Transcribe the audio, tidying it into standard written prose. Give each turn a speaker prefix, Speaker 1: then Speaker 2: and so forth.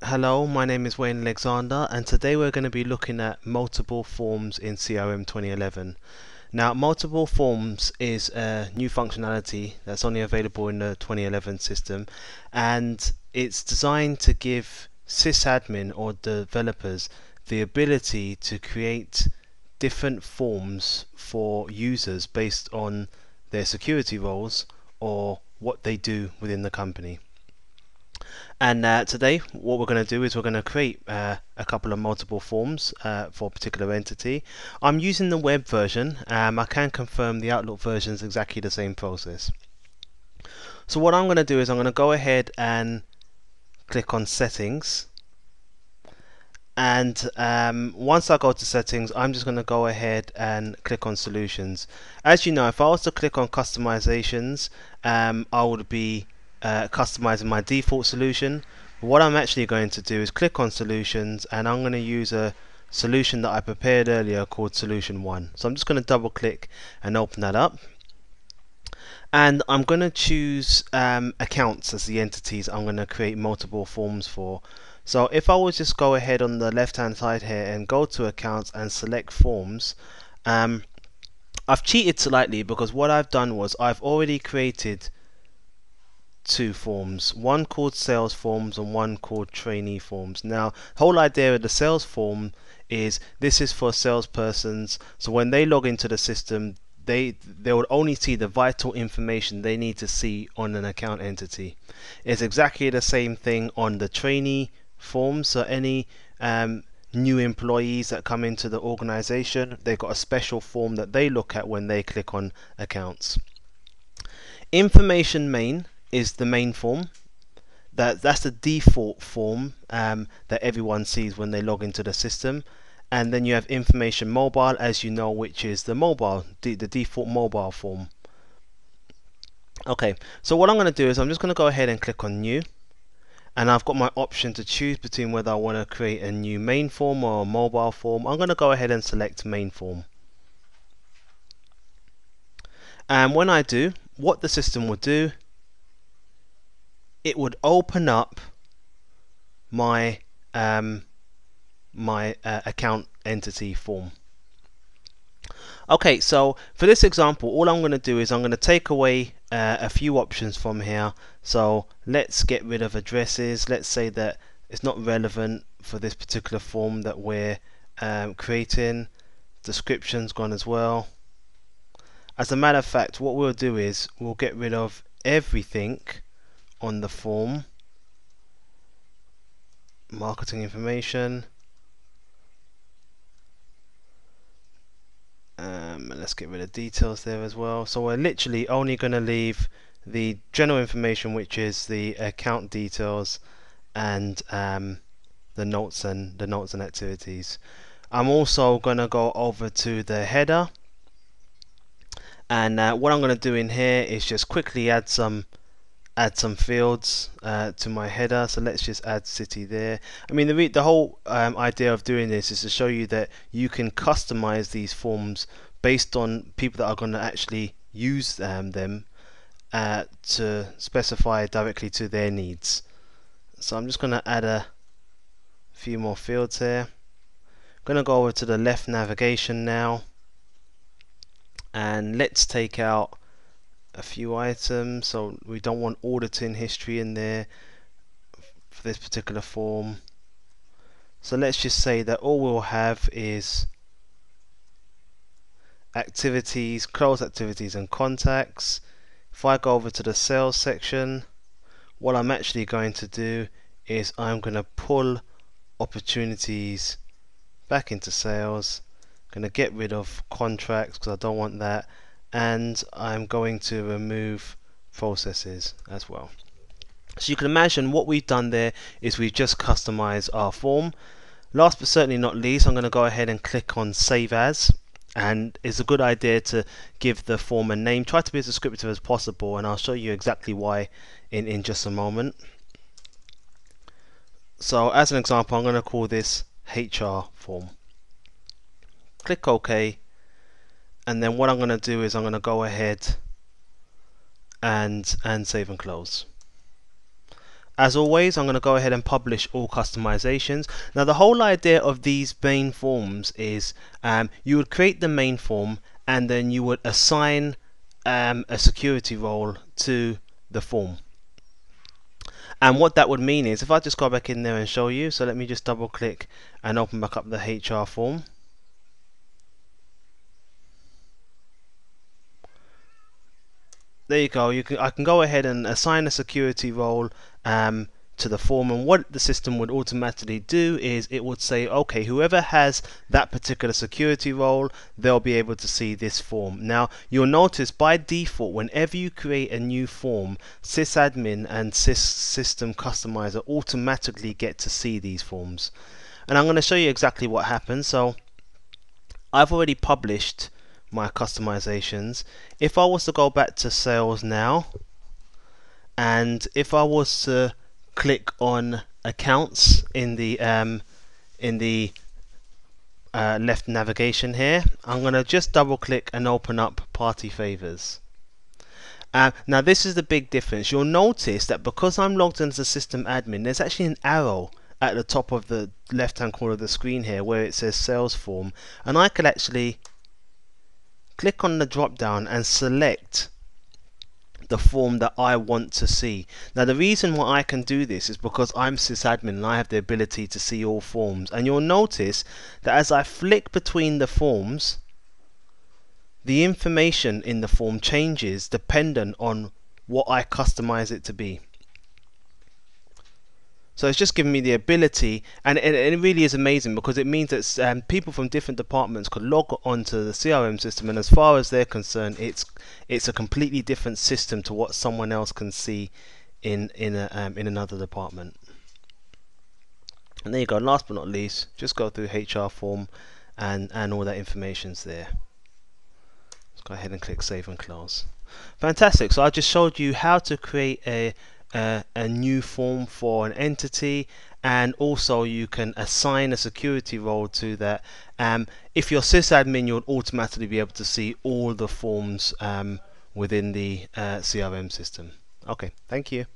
Speaker 1: Hello, my name is Wayne Alexander, and today we're going to be looking at multiple forms in CRM 2011. Now, multiple forms is a new functionality that's only available in the 2011 system, and it's designed to give sysadmin or developers the ability to create different forms for users based on their security roles or what they do within the company. And today, what we're going to do is we're going to create a couple of multiple forms for a particular entity. I'm using the web version. I can confirm the Outlook version is exactly the same process. So what I'm going to do is I'm going to go ahead and click on Settings. And once I go to Settings, I'm just going to go ahead and click on Solutions. As you know, if I was to click on Customizations, I would be customizing my default solution. What I'm actually going to do is click on Solutions, and I'm going to use a solution that I prepared earlier called Solution 1. So I'm just going to double click and open that up. And I'm going to choose accounts as the entities I'm going to create multiple forms for. So if I was just go ahead on the left hand side here and go to accounts and select forms, I've cheated slightly because what I've done was I've already created two forms, one called sales forms and one called trainee forms. Now, the whole idea of the sales form is this is for salespersons, so when they log into the system, they will only see the vital information they need to see on an account entity. It's exactly the same thing on the trainee forms. So any new employees that come into the organization, they've got a special form that they look at when they click on accounts. Information main is the main form. That's the default form that everyone sees when they log into the system. And then you have information mobile, as you know, which is the default mobile form. Okay, so what I'm going to do is I'm just going to go ahead and click on new, and I've got my option to choose between whether I want to create a new main form or a mobile form. I'm going to go ahead and select main form. And when I do, what the system will do, it would open up my account entity form. Okay, so for this example, all I'm going to do is I'm going to take away a few options from here. So let's get rid of addresses. Let's say that it's not relevant for this particular form that we're creating. Description's gone as well. As a matter of fact, what we'll do is we'll get rid of everything on the form. Marketing information. Let's get rid of details there as well. So we're literally only going to leave the general information, which is the account details and the notes and activities. I'm also going to go over to the header, and what I'm going to do in here is just quickly add some fields to my header. So let's just add city there. I mean, the whole idea of doing this is to show you that you can customize these forms based on people that are going to actually use them to specify directly to their needs. So I'm just going to add a few more fields here. I'm going to go over to the left navigation now, and let's take out a few items. So we don't want auditing history in there for this particular form. So let's just say that all we'll have is activities, close activities and contacts. If I go over to the sales section, what I'm actually going to do is I'm going to pull opportunities back into sales. I'm going to get rid of contracts because I don't want that, and I'm going to remove processes as well. So you can imagine what we've done there is we've just customized our form. Last but certainly not least, I'm going to go ahead and click on Save As. And it's a good idea to give the form a name. Try to be as descriptive as possible, and I'll show you exactly why in just a moment. So as an example, I'm going to call this HR form. Click OK, and then what I'm going to do is I'm going to go ahead and save and close. As always, I'm going to go ahead and publish all customizations. Now the whole idea of these main forms is you would create the main form and then you would assign a security role to the form. And what that would mean is, if I just go back in there and show you, so let me just double click and open back up the HR form. There you go. I can go ahead and assign a security role to the form, and what the system would automatically do is it would say, okay, whoever has that particular security role, they'll be able to see this form. Now you'll notice by default, whenever you create a new form, sysadmin and system customizer automatically get to see these forms. And I'm going to show you exactly what happens. So I've already published my customizations. If I was to go back to sales now, and if I was to click on accounts in the left navigation here, I'm going to just double click and open up party favors. Now this is the big difference. You'll notice that because I'm logged into system admin, there's actually an arrow at the top of the left hand corner of the screen here where it says sales form, and I could actually click on the drop down and select the form that I want to see. Now the reason why I can do this is because I'm sysadmin and I have the ability to see all forms, and you'll notice that as I flick between the forms, the information in the form changes dependent on what I customize it to be. So it's just giving me the ability, and it really is amazing because it means that people from different departments could log onto the CRM system, and as far as they're concerned, it's a completely different system to what someone else can see in another department. And there you go. Last but not least, just go through HR form, and all that information's there. Let's go ahead and click save and close. Fantastic. So I just showed you how to create a new form for an entity, and also you can assign a security role to that. If you're sysadmin, you'll automatically be able to see all the forms within the CRM system. Okay, thank you.